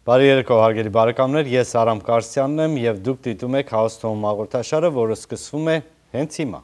Բարի երեկո հարգելի բարեկամներ, ես Արամ Կարսյանն եմ եւ դուք դիտում եք House Tom հաղորդաշարը, որը սկսվում է հենց հիմա։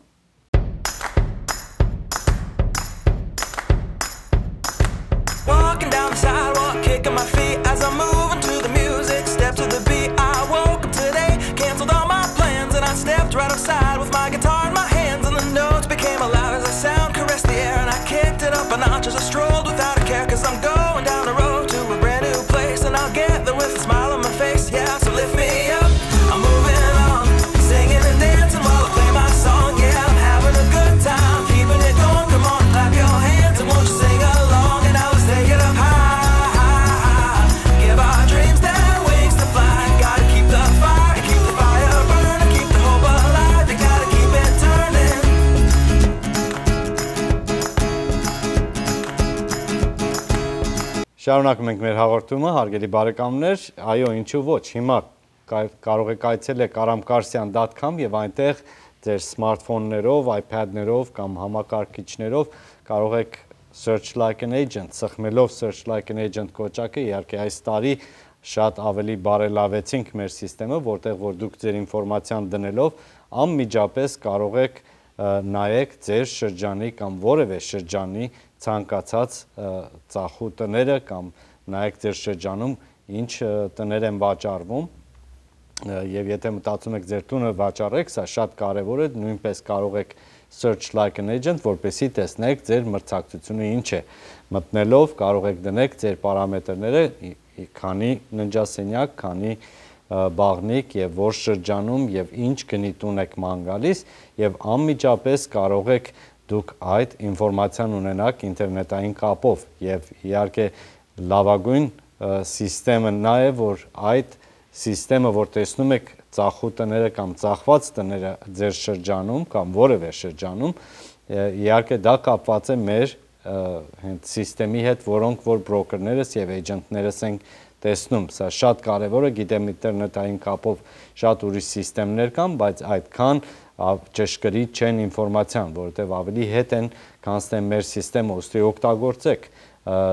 Շարունակում ենք մեր հաղորդումը, հարգելի բարեկամներ, այո, ինչու ոչ, հիմա կարող եք այցելել aramkarsian.com եւ այնտեղ ձեր սմարթֆոններով, iPad-ներով կամ համակարգիչներով կարող եք Search Like an Agent, սխմելով Search Like an Agent կոճակը, իհարկե այս տարի շատ ավելի բարելավեցինք մեր համակարգը, որտեղ որ դուք ձեր ինֆորմացիան դնելով անմիջապես կարող եք նայեք ձեր շրջանի կամ որևէ շրջանի ցանկացած ծախու տները կամ նայեք ձեր շրջանում ինչ տներ են վաճառվում եւ եթե մտածում եք ձեր տունը վաճառեք, սա շատ կարեւոր է, նույնպես կարող եք Search Like an Agent, որպեսզի տեսնեք ձեր մրցակցությունը ինչ է։ Մտնելով կարող եք դնեք ձեր պարամետրները, քանի ննջասենյակ, քանի բաղնիկ եւ որ շրջանում եւ ինչ գնի տուն եք ման գալիս եւ անմիջապես կարող եք դուք այդ ինֆորմացիան ունենաք ինտերնետային կապով եւ իհարկե լավագույն համակարգը նա է որ այդ համակարգը որ տեսնում եք ծախու տները կամ ծախված տները ձեր շրջանում կամ որևէ շրջանում իհարկե դա կապված է մեր հենց համակարգի հետ որոնք որ բրոկերներս եւ էջենտներս են տեսնում, սա շատ կարևոր է, գիտեմ ինտերնետային կապով շատ ուրիշ համակարգներ կան, բայց այդքան ճշգրիտ չեն ինֆորմացիան, որովհետև ավելի հետ են կանցնեն մեր համակարգը, ուստի օգտագործեք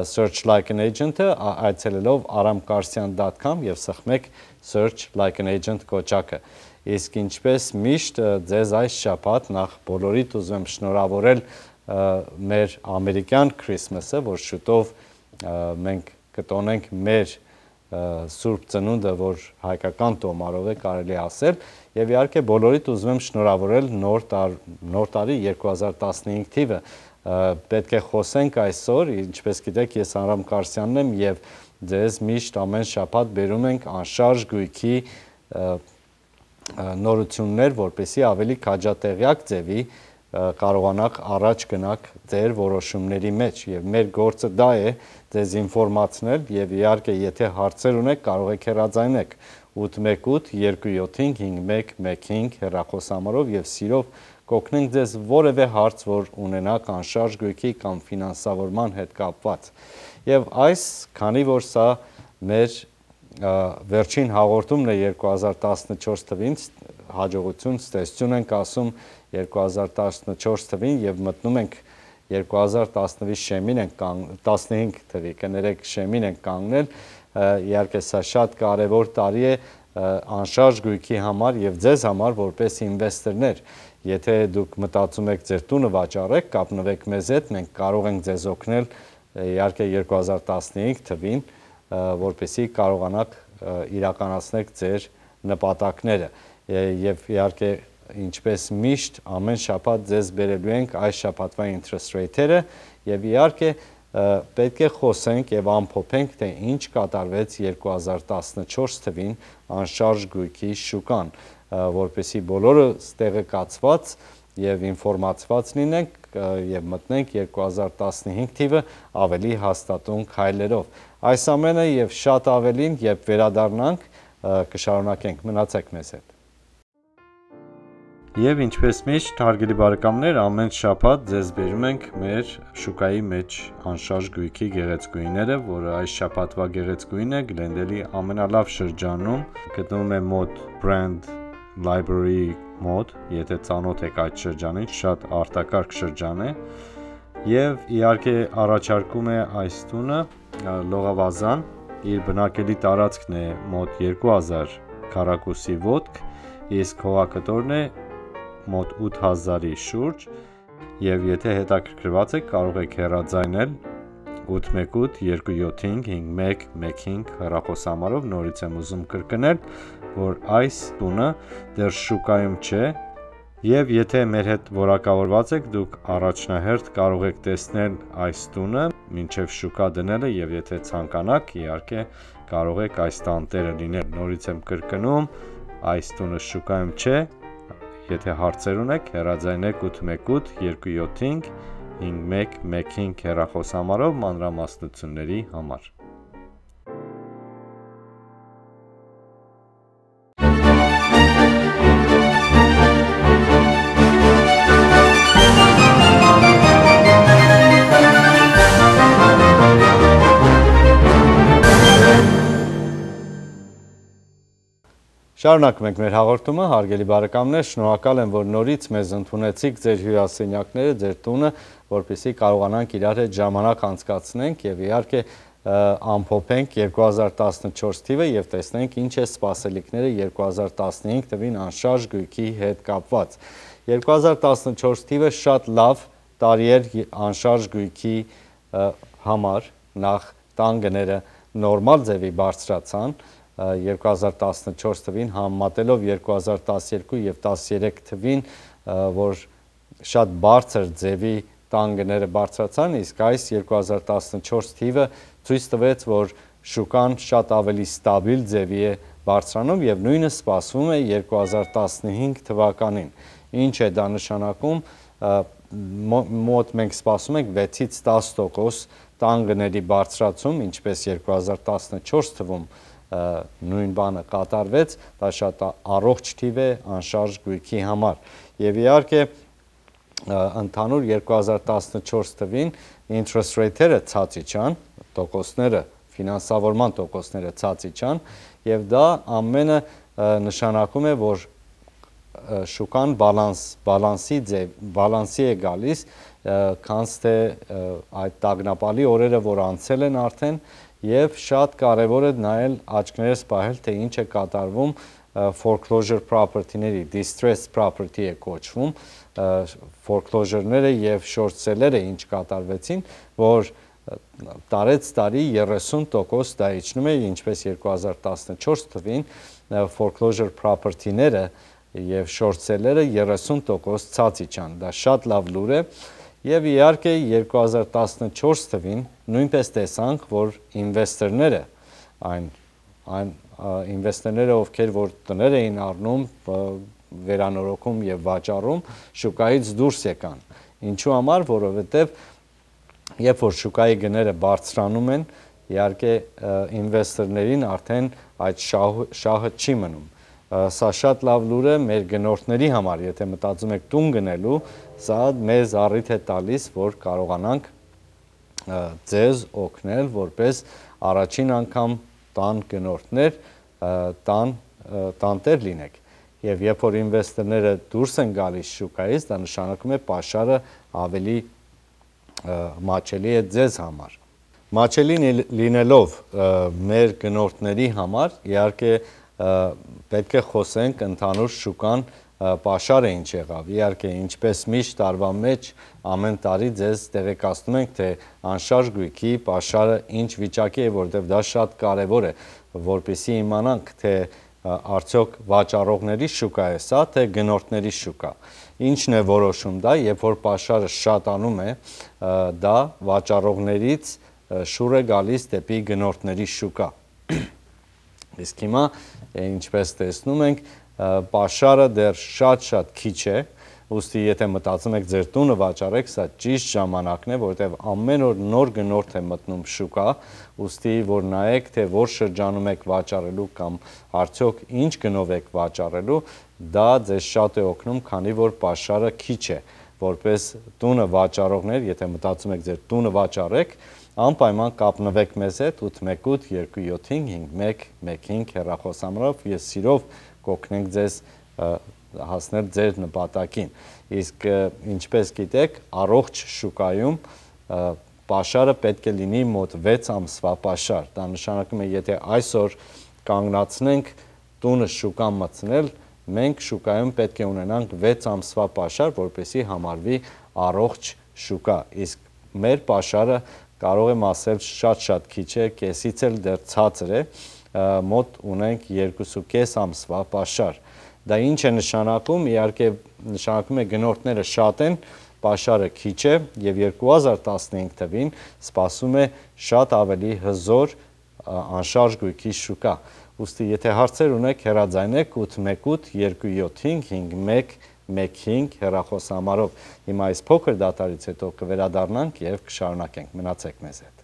Search Like an Agent-ը այցելելով aramkarsian.com եւ սխմեք Search Like an Agent կոճակը։ Իսկ ինչպես միշտ ձեզ այս շաբաթ նախ բոլորիդ ուզում եմ շնորհավորել մեր ամերիկյան Christmas-ը, որ շուտով մենք կտոնենք մեր Սուրբ ծնունդը, որ հայկական տոմարով է կարելի ասել, եւ իհարկե բոլորիդ ուզում եմ շնորհավորել նոր տարի 2015 թիվը։ Պետք է խոսենք այսօր, ինչպես գիտեք, ես Արամ Կարսյանն եմ եւ ձեզ միշտ ամեն շաբաթ բերում ենք անշարժ գույքի նորություններ, որպեսզի ավելի քաջատեղյակ ձևի կարողանաք առաջ գնաք ձեր որոշումների մեջ եւ մեր գործը դա է ձեզ ինֆորմացնել եւ իհարկե եթե հարցեր ունեք կարող եք հեռարձայնեք 818-275-5115 հեռախոսամարով եւ սիրով կօգնենք ձեզ որևէ հարց որ ունենաք անշարժ գույքի կամ ֆինանսավորման հետ կապված եւ այս քանի որ սա մեր վերջին հաղորդումն է 2014 թվին հաջողություն ստեսություն ենք ասում 2014 թվին եւ մտնում ենք 2015 շեմին ենք 15 թվի կներեք շեմին ենք կանգնել իհարկե սա շատ կարեւոր տարի է անշարժ գույքի համար եւ ձեզ համար որպես ինվեստորներ եթե դուք մտածում եք ձեր տունը վաճառեք կապնվեք մեզ հետ մենք կարող ենք ձեզ օգնել իհարկե 2015 թվին որպեսզի կարողանաք իրականացնել ձեր նպատակները եւ իհարկե ինչպես միշտ ամեն շաբաթ ձեզ բերելու ենք այս շաբաթվա interest rate-երը եւ իհարկե պետք է խոսենք եւ ամփոփենք թե ինչ կատարվեց 2014 թվին անշարժ գույքի շուկան որպեսզի բոլորը տեղեկացված եւ ինֆորմացված լինենք եւ մտնենք 2015 թիվը ավելի հաստատուն քայլերով այս ամենը եւ շատ ավելին երբ վերադառնանք կշարունակենք մնացեք մեզ հետ Եվ ինչպես միշտ հարգելի բարեկամներ ամեն շաբաթ ձեզ բերում ենք մեր շուկայի մեջ անշարժ գույքի գեղեցկուինները, որը այս շաբաթվա գեղեցկուինն է Glendale-ի ամենալավ շրջանում, գտնվում է մոտ Brand Library մոտ, եթե ծանոթ եք այդ շրջանին, շատ արտակարգ շրջան է, եւ իհարկե առաջարկում է այս տունը լողավազան իր բնակելի տարածքն է մոտ 2000 քառակուսի ոտք, իսկ հողակտորն է մոտ 8000-ի շուրջ, եւ եթե հետաքրքրված եք կարող եք հեռաձայնել 818-275-5115 հեռախոսահամարով, նորից եմ ուզում կրկնել, որ այս տունը դեռ շուկայում չէ, եւ եթե մեր հետ որակավորված եք, դուք առաջնահերթ կարող եք տեսնել այս տունը մինչև շուկա դնելը, եւ եթե ցանկանաք, իհարկե կարող եք այս տանտերը լինել։ Նորից եմ կրկնում, այս տունը շուկայում չէ, եթե հարցեր ունեք, հեռաձայնեք 818-275-5115 հեռախոսահամարով մանրամասնությունների համար։ Շարունակում ենք մեր հաղորդումը, հարգելի բարեկամներ, շնորհակալ եմ, որ նորից մեզ ընդունեցիք ձեր հյուրասենյակները, ձեր տունը, որպեսզի կարողանանք իրար հետ ժամանակ անցկացնենք եւ իհարկե ամփոփենք 2014 թիվը եւ տեսնենք ինչ է սպասելիքները 2015 թվին անշարժ գույքի հետ կապված։ 2014 թիվը շատ լավ տարի էր անշարժ գույքի համար, նախ տանգները նորմալ ձևի բարձրացան 2014 թվին համեմատելով 2012 եւ 13 թվին, որ շատ բարձր ձևի տանգները բարձրացան, իսկ այս 2014 թիվը ցույց տվեց, որ շուկան շատ ավելի ստաբիլ ձևի է բարձրանում եւ նույնը սպասվում է 2015 թվականին։ Ինչ է դա նշանակում, մոտ մենք սպասում ենք 6-ից 10% տանգների բարձրացում, ինչպես 2014 թվում նույն բանը կատարվեց, դա շատ առողջ թիվ է անշարժ գույքի համար։ Եվ իհարկե ընդհանուր 2014 թվին interest rate-երը ցած իջան, տոկոսները, ֆինանսավորման տոկոսները ցած իջան, եւ դա ամենը նշանակում է, որ շուկան բալանսի է գալիս, քանց թե այդ տագնապալի օրերը, որ անցել են արդեն, եւ շատ կարեւոր է նայել աչքներս պահել, թե ինչ է կատարվում foreclosure property-ների, distressed property է կոչվում, foreclosure-ները եւ short sale-երը ինչ կատարվեցին, որ տարեց տարի 30% դա իջնում է, ինչպես 2014 թվին foreclosure property-ները եւ short sale-երը 30% ցած իջան, դա շատ լավ լուր է։ Եվ իհարկե 2014 թվին նույնպես տեսանք, որ ինվեստորները, այն ինվեստորները, ովքեր որ տներ էին առնում, վերանորոգում եւ վաճառում, շուկայից դուրս եկան։ Ինչու համար, որովհետեւ երբ որ շուկայի գները բարձրանում են, իհարկե ինվեստորներին արդեն այդ շահը չի մնում։ Սա շատ լավ լուր է մեր գնորդների համար, եթե մտածում եք տուն գնելու, սա մեզ առիթ է տալիս, որ կարողանանք ձեզ օգնել, որպես առաջին անգամ տան գնորդներ, տանտեր լինեք։ Եվ երբ որ ինվեստորները դուրս են գալիս շուկայից, դա նշանակում է պաշարը ավելի մաչելի է ձեզ համար։ Մաչելի լինելով մեր գնորդների համար, իհարկե պետք է խոսենք ընդհանուր շուկան պաշարը ինչ եղավ։ Իհարկե, ինչպես միշտ տարվա մեջ ամեն տարի ձեզ տեղեկացնում ենք, թե անշարժ գույքի պաշարը ինչ վիճակի է, որտեղ դա շատ կարևոր է, որպեսզի իմանանք, թե արդյոք վաճառողների շուկա է սա, թե գնորդների շուկա։ Ինչն է որոշում դա, երբ որ պաշարը շատանում է, դա վաճառողներից շուռ է գալիս դեպի գնորդների շուկա։ Իսկ հիմա, ինչպես տեսնում ենք, պաշարը դեռ շատ քիչ է, ուստի եթե մտածում եք ձեր տունը վաճառեք, սա ճիշտ ժամանակն է, որտեղ ամեն օր նոր գնորդ է մտնում շուկա, ուստի որ նայեք, թե որ շրջանում եք վաճառելու կամ արդյոք ինչ գնով եք վաճառելու, դա ձեզ շատ է օգնում, քանի որ պաշարը քիչ է, որպես տունը վաճառողներ, եթե մտածում եք ձեր տունը վաճառեք, անպայման կապնվեք մեզ հետ 818-275-5115 հեռախոսահամարով, ես սիրով կօգնենք ձեզ հասնել ձեր նպատակին։ Իսկ ինչպես գիտեք, առողջ շուկայում պաշարը պետք է լինի մոտ 6 ամսվա պաշար։ Դա նշանակում է, եթե այսօր կանգնացնենք տունը շուկա մտցնել, մենք շուկայում պետք է ունենանք 6 ամսվա պաշար, որպեսզի համարվի առողջ շուկա։ Իսկ մեր պաշարը կարող եմ ասել շատ քիչ է, կեսից էլ դեռ ցածր է, մոտ ունենք 2.5 ամսվա պաշար։ Դա ինչ է նշանակում, իհարկե նշանակում է գնորդները շատ են, պաշարը քիչ է եւ 2015 թվին սպասում է շատ ավելի հզոր անշարժ գույքի շուկա։ Ուստի եթե հարցեր ունեք, հեռաձայնեք 818 275 5115 հեռախոսահամարով։ Հիմա այս փոքր դատարից հետո կվերադառնանք եւ կշարունակենք։ Մնացեք մեզ հետ։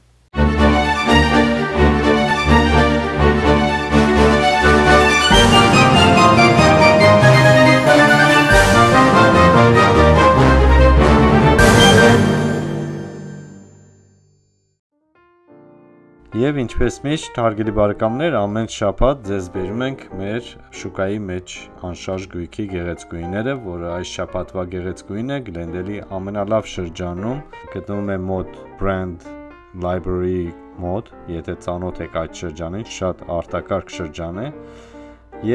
Եվ ինչպես միշտ, հարգելի բարեկամներ, ամեն շաբաթ ձեզ բերում ենք մեր շուկայի մեջ անշարժ գույքի գեղեցկուհիները, որը այս շաբաթվա գեղեցկուհին է Glendale-ի ամենալավ շրջանում, գտնվում է մոտ Brand Library մոտ, եթե ծանոթ եք այդ շրջանին, շատ արտակարգ շրջան է,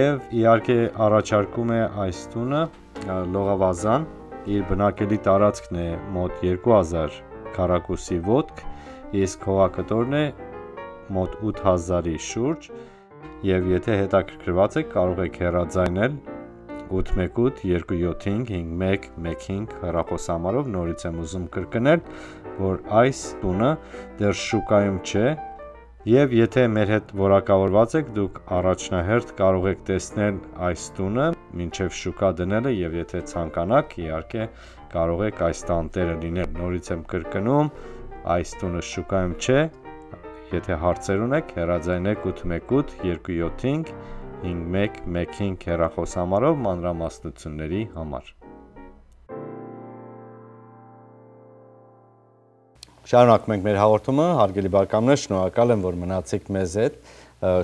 եւ իհարկե առաջարկում է այս տունը լողավազան, իր բնակելի տարածքն է մոտ 2000 քառակուսի ոտք, իսկ հողակտորն է մոտ 8000-ի շուրջ, եւ եթե հետաքրքրված եք, կարող եք հեռաձայնել 818 275 5115 հեռախոսահամարով, նորից եմ ուզում կրկնել, որ այս տունը դեռ շուկայում չէ, եւ եթե մեր հետ որակավորված եք, դուք առաջնահերթ կարող եք տեսնել այս տունը մինչեւ շուկա դնելը, եւ եթե ցանկանաք, իհարկե կարող եք այս տանտերը լինել։ Նորից եմ կրկնում, այս տունը շուկայում չէ։ Եթե հարցեր ունեք, հեռաձայնեք 818 275 5115 հեռախոսահամարով մանրամասնությունների համար։ Շարունակում ենք մեր հաղորդումը, հարգելի բարեկամներ, շնորհակալ եմ, որ մնացիք մեզ հետ։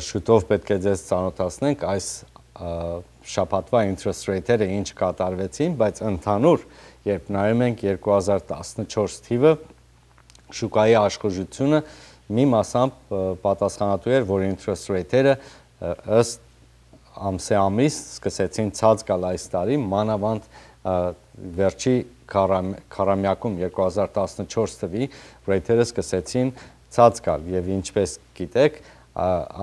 Շուտով պետք է ձեզ ծանոթացնենք այս շաբաթվա interest rate-երը ինչ կատարվեցին, բայց ընդհանուր, երբ նայում ենք 2014 թիվը, շուկայի աշխուժությունը մի մասամբ պատասխանատու էր, որ interest rate-երը ըստ ամսեամիս սկսեցին ցած գալ այս տարի, մանավանդ վերջի քառամյակում 2014 թվի rate-երը սկսեցին ցած գալ եւ ինչպես գիտեք,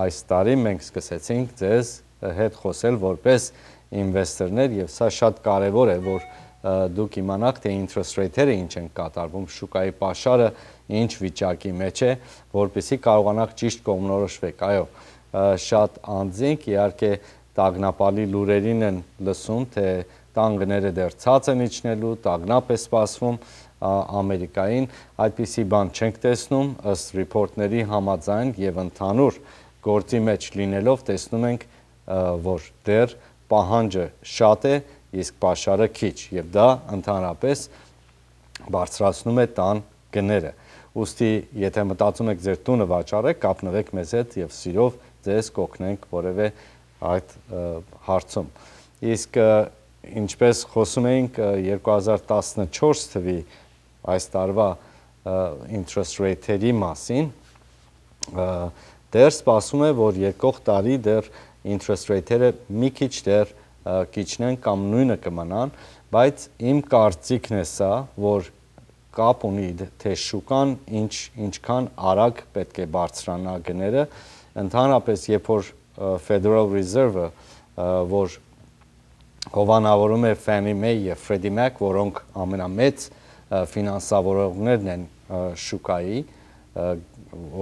այս տարի մենք սկսեցինք ձեզ հետ խոսել որպես ինվեստորներ եւ սա շատ կարեւոր է, որ դուք իմանաք, թե interest rate-երը ինչ են կատարվում, շուկայի պաշարը ինչ վիճակի մեջ է, որպեսզի կարողանաք ճիշտ կողմնորոշվեք։ Այո, շատ անձինք իհարկե տագնապալի լուրերին են լսում, թե տանգները դեռ ցած են իջնելու, տագնապ է սպասվում Ամերիկային, այդպիսի բան չենք տեսնում, ըստ ռիփորտների համաձայն եւ ընդհանուր գործի մեջ լինելով տեսնում ենք, որ դեռ պահանջը շատ է, իսկ պաշարը քիչ, եւ դա ընդհանրապես բարձրացնում է տան գները։ Ուստի, եթե մտածում եք ձեր տունը վաճառեք, կապնվեք մեզ հետ եւ սիրով ձեզ կօգնենք որևէ այդ հարցում։ Իսկ ինչպես խոսում էինք 2014 թվի այս տարվա interest rate-երի մասին, դեռ սպասում է, որ եկող տարի դեռ interest rate-երը մի քիչ դեռ կիջնեն կամ նույնը կմնան, բայց իմ կարծիքն է սա, որ կապ ունի, թե շուկան ինչքան արագ պետք է բարձրանա գները, ընդհանրապես երբ որ Federal Reserve-ը, որ հովանավորում է Fannie Mae եւ Freddie Mac, որոնք ամենամեծ ֆինանսավորողներն են շուկայի,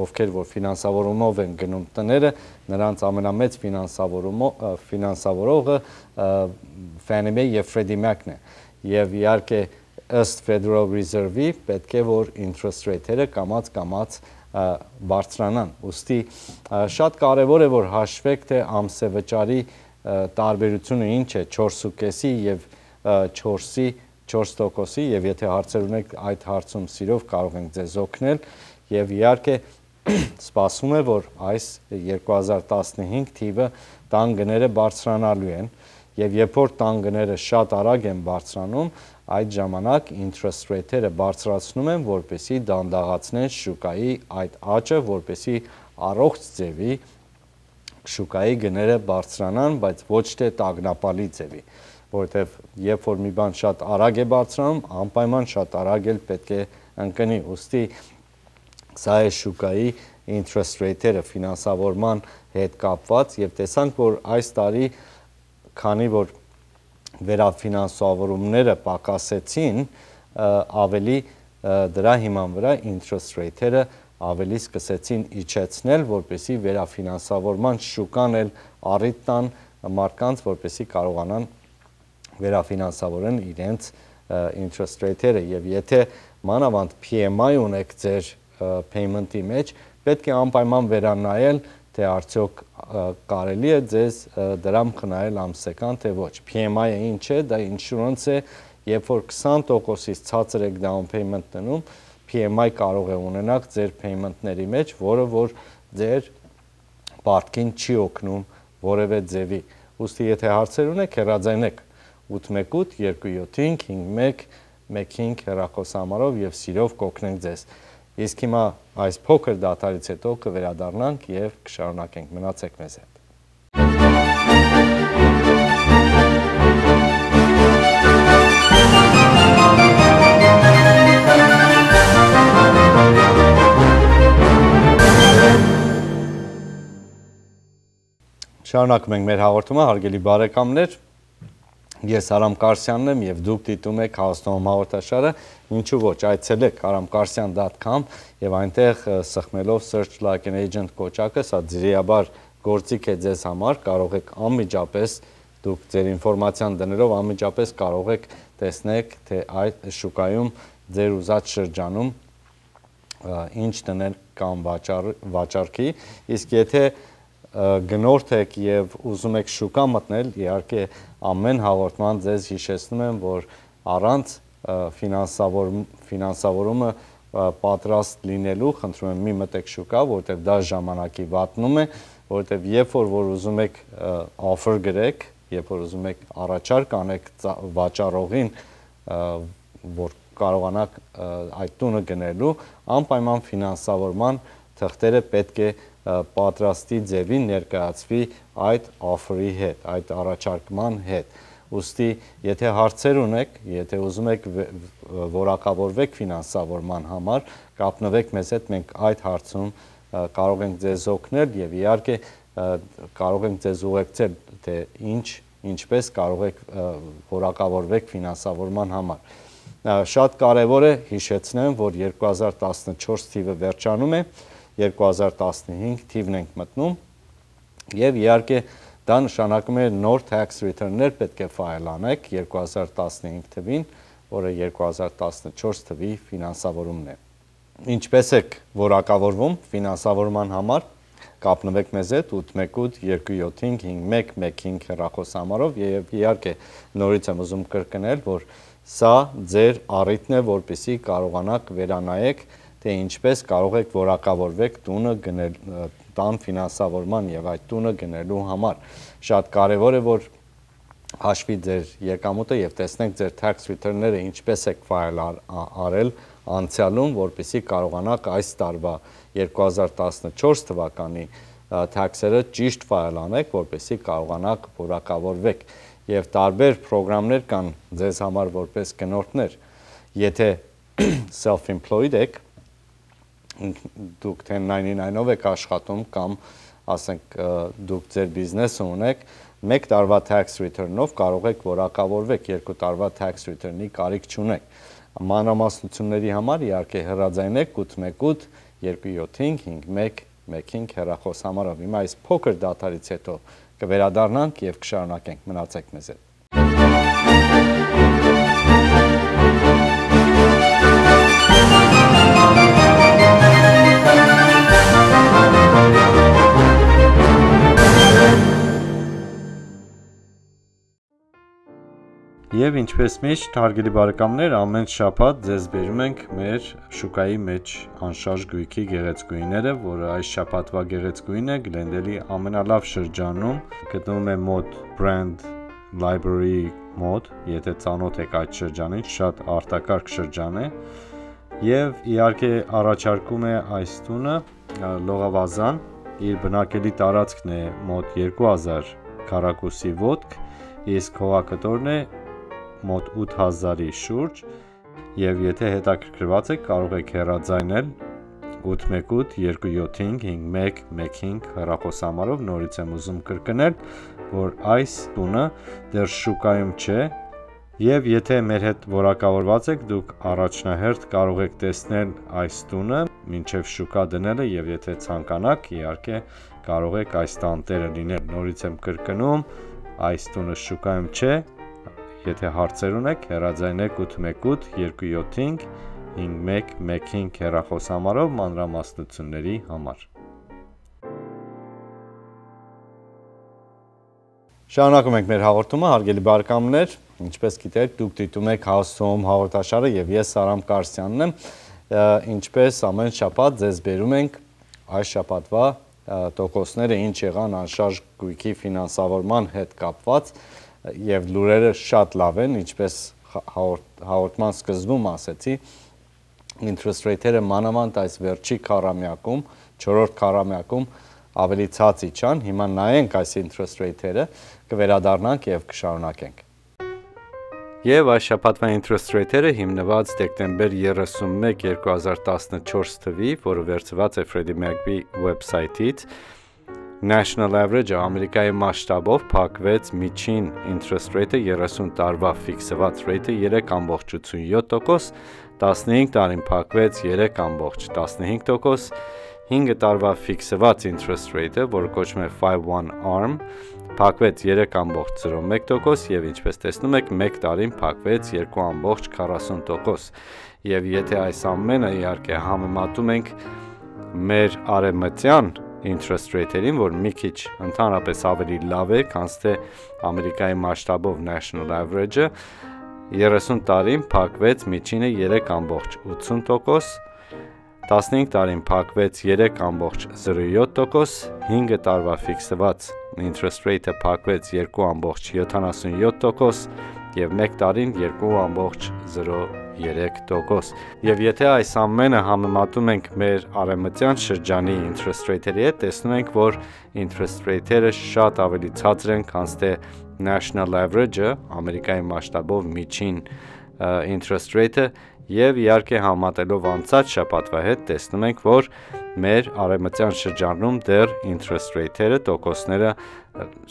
ովքեր որ ֆինանսավորումով են գնում տները, նրանց ամենամեծ ֆինանսավորողը Fannie Mae եւ Freddie Mac-ն է։ Եվ իհարկե ըստ Federal Reserve-ի պետք է որ interest rate-երը կամաց բարձրանան։ Ուստի շատ կարևոր է որ հաշվեք, թե ամսեվճարի տարբերությունը ինչ է 4.5-ի եւ 4-ի 4%-ի եւ եթե հարցեր ունեք այդ հարցում սիրով կարող ենք ձեզ օգնել եւ իհարկե սպասում է որ այս 2015 թիվը տան գները բարձրանալու են եւ երբ որ տան գները շատ արագ են բարձրանում այդ ժամանակ interest rate-երը բարձրացնում են, որպեսզի դանդաղացնեն շուկայի այդ աճը, որպեսզի առողջ ձևի շուկայի գները բարձրանան, բայց ոչ թե տագնապալի ձևի, որովհետև երբ որ մի բան շատ արագ է բարձրանում, անպայման շատ արագ էլ պետք է ընկնի, ուստի սա է շուկայի interest rate-երը ֆինանսավորման հետ կապված եւ տեսանք, որ այս տարի քանի որ վերաֆինանսավորումները պակասեցին, ավելի դրա հիման վրա interest rate-երը ավելի սկսեցին իջեցնել, որպեսզի վերաֆինանսավորման շուկան էլ առիթ տան մարդկանց, որպեսզի կարողանան վերաֆինանսավորեն իրենց interest rate-երը եւ եթե մանավանդ PMI ունեք ձեր payment-ի մեջ, պետք է անպայման վերանայել, թե արդյոք կարելի է ձեզ դրամ խնայել ամսական, թե ոչ։ PMI-ը ինչ է, դա insurance է, երբ որ 20%-ից ցածր եք down payment տնում, PMI կարող է ունենալ ձեր payment-ների մեջ, որը որ ձեր պարտքին չի օգնում որևէ ձևի։ Ուստի եթե հարցեր ունեք, հեռաձայնեք 818-275-5115 հեռախոսահամարով եւ սիրով կօգնենք ձեզ։ Իսկ հիմա այս փոքր դադարից հետո կվերադառնանք եւ կշարունակենք։ Մնացեք մեզ հետ։ Շարունակում ենք մեր հաղորդումը, հարգելի բարեկամներ։ Ես Արամ Կարսյանն եմ եւ դուք դիտում եք Հայաստանում հաղորդաշարը, ինչու ոչ, այցելեք aramkarsian.com եւ այնտեղ սխմելով search like an agent կոճակը, սա ձիրիաբար գործիք է ձեզ համար, կարող եք անմիջապես դուք ձեր ինֆորմացիան դներով անմիջապես կարող եք տեսնել, թե այդ շուկայում ձեր ուզած շրջանում ինչ դնել կամ վաճառքի, իսկ եթե գնորդ եք եւ ուզում եք շուկա մտնել, իհարկե ամեն հաղորդման ձեզ հիշեցնում եմ, որ առանց ֆինանսավորումը պատրաստ լինելու, խնդրում եմ մի մտեք շուկա, որտեղ դա ժամանակի վատնում է, որտեղ երբ որ ուզում եք offer գրեք, երբ որ ուզում եք առաջարկ անեք վաճառողին, որ կարողանաք այդ տունը գնելու, անպայման ֆինանսավորման թղթերը պետք է պատրաստի ձևին ներկայացվի այդ offer-ի հետ, այդ առաջարկման հետ։ Ուստի, եթե հարցեր ունեք, եթե ուզում եք որակավորվեք ֆինանսավորման համար, կապնվեք մեզ հետ, մենք այդ հարցում կարող ենք ձեզ օգնել եւ իհարկե կարող ենք ձեզ ուղեկցել, թե ինչպես կարող եք որակավորվեք ֆինանսավորման համար։ Շատ կարևոր է հիշեցնեմ, որ 2014 թիվը վերջանում է, 2015 թիվն ենք մտնում եւ իհարկե դա նշանակում է նոր tax return-ներ պետք է ֆայլ անեք 2015 թվին, որը 2014 թվի ֆինանսավորումն է։ Ինչպես եք որակավորվում ֆինանսավորման համար, կապնվեք մեզ հետ 818-275-5115 հեռախոսահամարով եւ իհարկե նորից եմ ուզում կրկնել, որ սա ձեր առիթն է, որպեսզի կարողանաք վերանայեք, թե ինչպես կարող եք որակավորվեք տունը գնել տան ֆինանսավորման եւ այդ տունը գնելու համար։ Շատ կարեւոր է, որ հաշվի ձեր եկամուտը եւ տեսնեք ձեր tax return-ները ինչպես եք ֆայլ արել անցյալում, որպեսզի կարողանաք այս տարվա 2014 թվականի tax-երը ճիշտ ֆայլ անեք, որպեսզի կարողանաք որակավորվեք։ Եվ տարբեր ծրագրեր կան ձեզ համար որպես գնորդներ։ Եթե self-employed եք, դուք 1099-ով եք աշխատում կամ ասենք դուք ձեր բիզնեսը ունեք, 1 տարվա tax return-ով կարող եք որակավորվեք, 2 տարվա tax return-ի կարիք չունեք։ Մանրամասնությունների համար իհարկե հեռաձայնեք 818-275-5115 հեռախոսահամարով։ Հիմա այս փոքր դադարից հետո կվերադառնանք եւ կշարունակենք, մնացեք մեզ հետ։ Եվ ինչպես միշտ, հարգելի բարեկամներ, ամեն շաբաթ ձեզ բերում ենք մեր շուկայի մեջ անշարժ գույքի գեղեցկուհիները, որը այս շաբաթվա գեղեցկուհին է Գլենդելի ամենալավ շրջանում, գտնվում է մոտ Brand library մոտ, եթե ծանոթ եք այդ շրջանին, շատ արտակարգ շրջան է, եւ իհարկե առաջարկում է այս տունը լողավազան, իր բնակելի տարածքն է մոտ 2000 քառակուսի ոտք, իսկ հողակտորն է մոտ 8000-ի շուրջ, եւ եթե հետաքրքրված եք, կարող եք հեռաձայնել 818-275-5115 հեռախոսահամարով, նորից եմ ուզում կրկնել, որ այս տունը դեռ շուկայում չէ, եւ եթե մեր հետ որակավորված եք, դուք առաջնահերթ կարող եք տեսնել այս տունը, մինչև շուկա դնելը, եւ եթե ցանկանաք, իհարկե կարող եք այս տանտերը լինել, նորից եմ կրկնում, այս տունը շուկայում չէ, եթե հարցեր ունեք, հեռաձայնեք 818-275-5115 հեռախոսահամարով մանրամասնությունների համար։ Շարունակում ենք մեր հաղորդումը, հարգելի բարեկամներ, ինչպես գիտեք, դուք դիտում եք House Home հաղորդաշարը եւ ես Արամ Կարսյանն եմ, ինչպես ամեն շաբաթ ձեզ բերում ենք այս շաբաթվա տոկոսները ինչ եղան անշարժ գույքի ֆինանսավորման հետ կապված եւ լուրերը շատ լավ են, ինչպես հաղորդման սկզբում ասեցի, interest rate-երը մանավանդ այս վերջի քառամյակում, 4-րդ քառամյակում ավելի ցած իջան, հիմա նայենք այս interest rate-երը, կվերադառնանք եւ կշարունակենք։ Եվ այս շաբաթվա interest rate-երը հիմնված դեկտեմբեր 31, 2014 թվի, որը վերցված է Freddie Mac website-ից, National Average-ը Ամերիկայի մասշտաբով փակվեց միջին interest rate-ը 30 տարվա ֆիքսված rate-ը 3.87%, 15 տարին փակվեց 3.15%, 5 տարվա ֆիքսված interest rate-ը, որը կոչվում է 5-1 ARM, փակվեց 3.01% եւ ինչպես տեսնում եք, 1 տարին փակվեց 2.40%։ Եվ եթե այս ամենը իհարկե համեմատում ենք մեր արևմտյան interest rate-երին, որ մի քիչ ընդհանրապես ավելի լավ է, քան թե Ամերիկայի մասշտաբով National Average-ը, 30 տարին փակվեց միջինը 3.80%, 15 տարին փակվեց 3.07%, 5 տարվա ֆիքսված interest rate-ը փակվեց 2.77% եւ 1 տարին 2.03%։ Եվ եթե այս ամենը համեմատում ենք մեր արևմտյան շրջանի interest rate-երի հետ, տեսնում ենք, որ interest rate-երը շատ ավելի ցածր են, քան թե National Average-ը, Ամերիկայի մասշտաբով միջին interest rate-ը, եւ իհարկե համատելով անցած շաբաթվա հետ տեսնում ենք, որ մեր արևմտյան շրջանում դեռ interest rate-երը, տոկոսները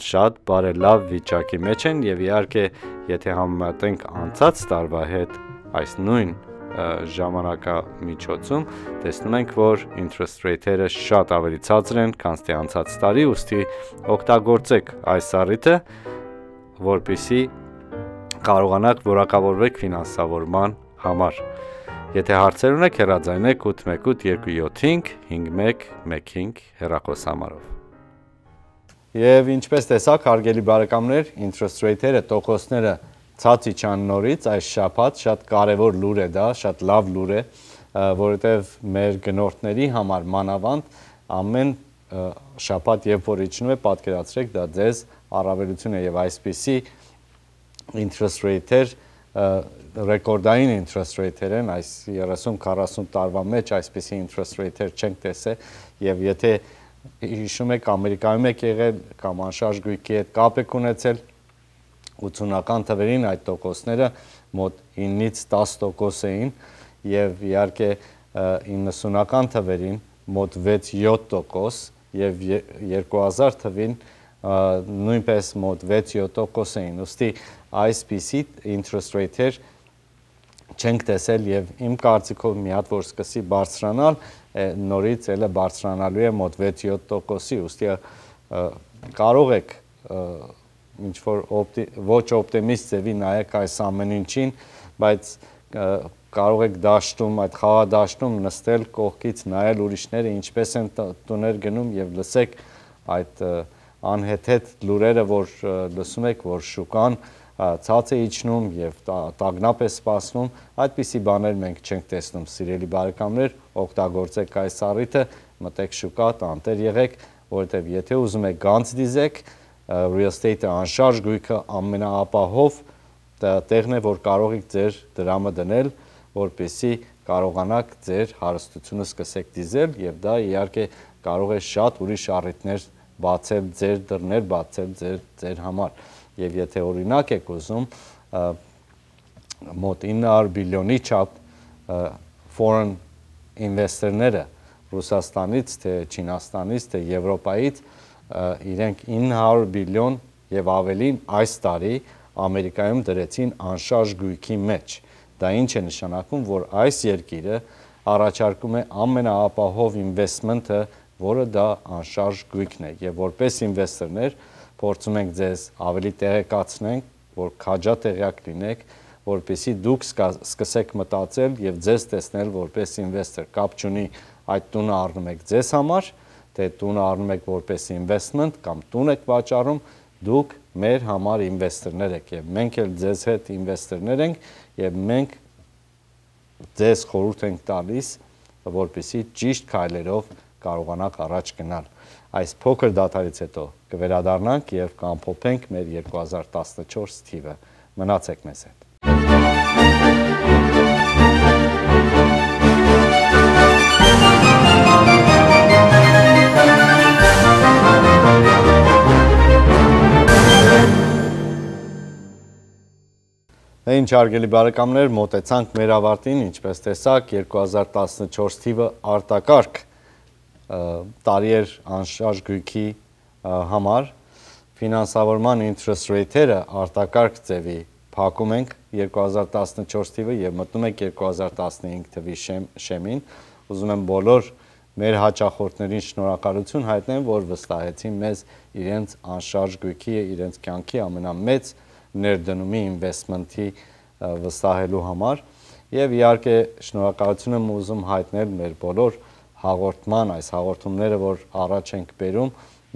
շատ բարելավ վիճակի մեջ են եւ իհարկե եթե համեմատենք անցած տարվա հետ այս նույն ժամանակամիջոցում, տեսնում ենք, որ interest rate-երը շատ ավելի ցածր են, քան թե անցած տարի, ուստի օգտագործեք այս առիթը, որպեսզի կարողանաք որակավորվեք ֆինանսավորման համար։ Եթե հարցեր ունեք, հեռաձայնեք 818-275-5115 հեռախոսահամարով։ Եվ ինչպես տեսաք, հարգելի բարեկամներ, interest rate-երը, տոկոսները ցած իջան նորից այս շաբաթ, շատ կարևոր լուր է դա, շատ լավ լուր է, որովհետև մեր գնորդների համար մանավանդ ամեն շաբաթ երբ որ իջնում է, պատկերացրեք, դա ձեզ առավելություն է եւ այսպիսի interest rate-եր ռեկորդային interest rate-եր են, այս 30-40 տարվա մեջ այսպիսի interest rate-եր չենք տեսել եւ եթե հիշում եք Ամերիկայում եք եղել կամ անշարժ գույքի հետ կապ եք ունեցել 80-ական թվերին այդ տոկոսները մոտ 9-ից 10% էին եւ իհարկե 90-ական թվերին մոտ 6-7% եւ 2000 թվին նույնպես մոտ 6-7% էին, ուստի այսպիսի interest rate-եր չենք տեսել եւ իմ կարծիքով մի հատ որ սկսի բարձրանալ, նորից էլ բարձրանալու է մոտ 6-7%-ի, ուստի կարող եք ինչ որ ոչ օպտիմիստ ձևի նայեք այս ամեն ինչին, բայց կարող եք դաշտում, այդ խաղադաշտում նստել կողքից նայել ուրիշները ինչպես են տուներ գնում եւ լսեք այդ անհեթեթ լուրերը, որ լսում եք, որ շուկան ցած է իջնում եւ տագնապ է սպասվում, այդպիսի բաներ մենք չենք տեսնում, սիրելի բարեկամներ, օգտագործեք այս առիթը, մտեք շուկա, տանտեր եղեք, որովհետեւ եթե ուզում եք գանձ դիզեք, real estate-ը անշարժ գույքը ամենաապահով տեղն է, որ կարող եք ձեր դրամը դնել, որպեսզի կարողանաք ձեր հարստությունը սկսեք դիզել եւ դա իհարկե կարող է շատ ուրիշ առիթներ բացել ձեր դռներ բացել ձեր համար եւ եթե օրինակ եք ուզում մոտ 900 բիլիոնի չափ foreign investor-ները Ռուսաստանից, թե Չինաստանից, թե Եվրոպայից իրենք 900 բիլիոն եւ ավելին այս տարի Ամերիկայում դրեցին անշարժ գույքի մեջ։ Դա ինչ է նշանակում, որ այս երկիրը առաջարկում է ամենաապահով investment-ը, որը դա անշարժ գույքն է եւ որպես ինվեստորներ փորձում ենք ձեզ ավելի տեղեկացնենք, որ քաջատեղյակ լինեք, որպեսզի դուք սկսեք մտածել եւ ձեզ տեսնել որպես ինվեստոր։ Կապ չունի այդ տունը առնում եք ձեզ համար, թե տունը առնում եք որպես investment կամ տուն եք վաճառում, դուք մեր համար ինվեստորներ եք եւ մենք էլ ձեզ հետ ինվեստորներ ենք եւ մենք ձեզ խորհուրդ ենք տալիս, որպեսզի ճիշտ քայլերով կարողանաք առաջ գնալ։ Այս փոքր դադարից հետո կվերադառնանք եւ կամփոփենք մեր 2014 թիվը։ Մնացեք մեզ հետ։ Ինչ հարգելի բարեկամներ, մոտեցանք մեր ավարտին, ինչպես տեսաք, 2014 թիվը արտակարգ տարի էր անշարժ գույքի համար, ֆինանսավորման interest rate-երը արտակարգ ձևի փակում ենք 2014 թիվը եւ մտնում ենք 2015 թվի շեմին, ուզում եմ բոլոր մեր հաճախորդներին շնորհակալություն հայտնեմ, որ վստահեցին մեզ իրենց անշարժ գույքի, իրենց կյանքի ամենամեծ ներդնումի investment-ի վստահելու համար եւ իհարկե շնորհակալություն եմ ուզում հայտնել մեր բոլոր հաղորդման այս հաղորդումները, որ առաջ ենք բերում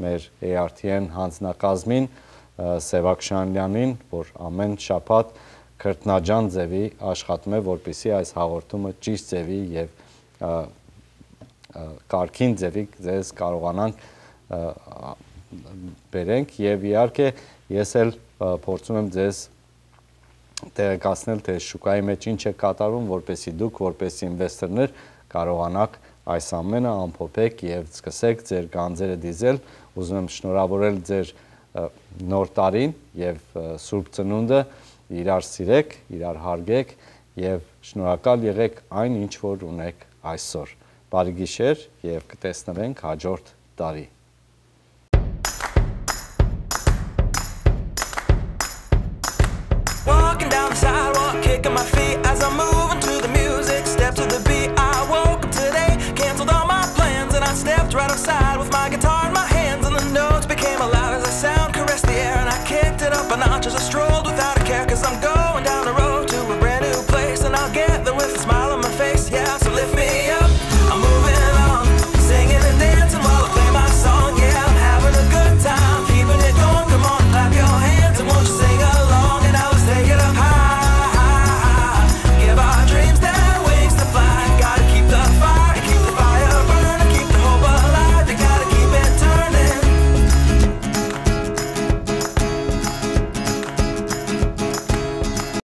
մեր ARTN հանձնակազմին Սևակ Շանյանին, որ ամեն շաբաթ քրտնաջան ձևի աշխատում է, որպեսզի այս հաղորդումը ճիշտ ձևի եւ կարգին ձևի ձեզ կարողանանք բերենք եւ իհարկե ես էլ փորձում եմ ձեզ տեղեկացնել, թե շուկայի մեջ ինչ է կատարվում, որպեսզի դուք որպես ինվեստորներ կարողանաք այս ամենը ամփոփեք եւ սկսեք ձեր գանձերը դիզել։ Ուզում եմ շնորհավորել ձեր նոր տարին եւ Սուրբ Ծնունդը իրար սիրեք, իրար հարգեք եւ շնորհակալ եղեք այն ինչ որ ունեք այսօր։ Բարի գիշեր եւ կտեսնվենք հաջորդ տարի։ Kicking my feet as I'm moving to the music. Step to the beat. I woke up today, canceled all my plans, and I stepped right outside with my guitar in my hands. And the notes became loud as the sound caressed the air, and I kicked it up a notch as I strolled without a care, 'cause I'm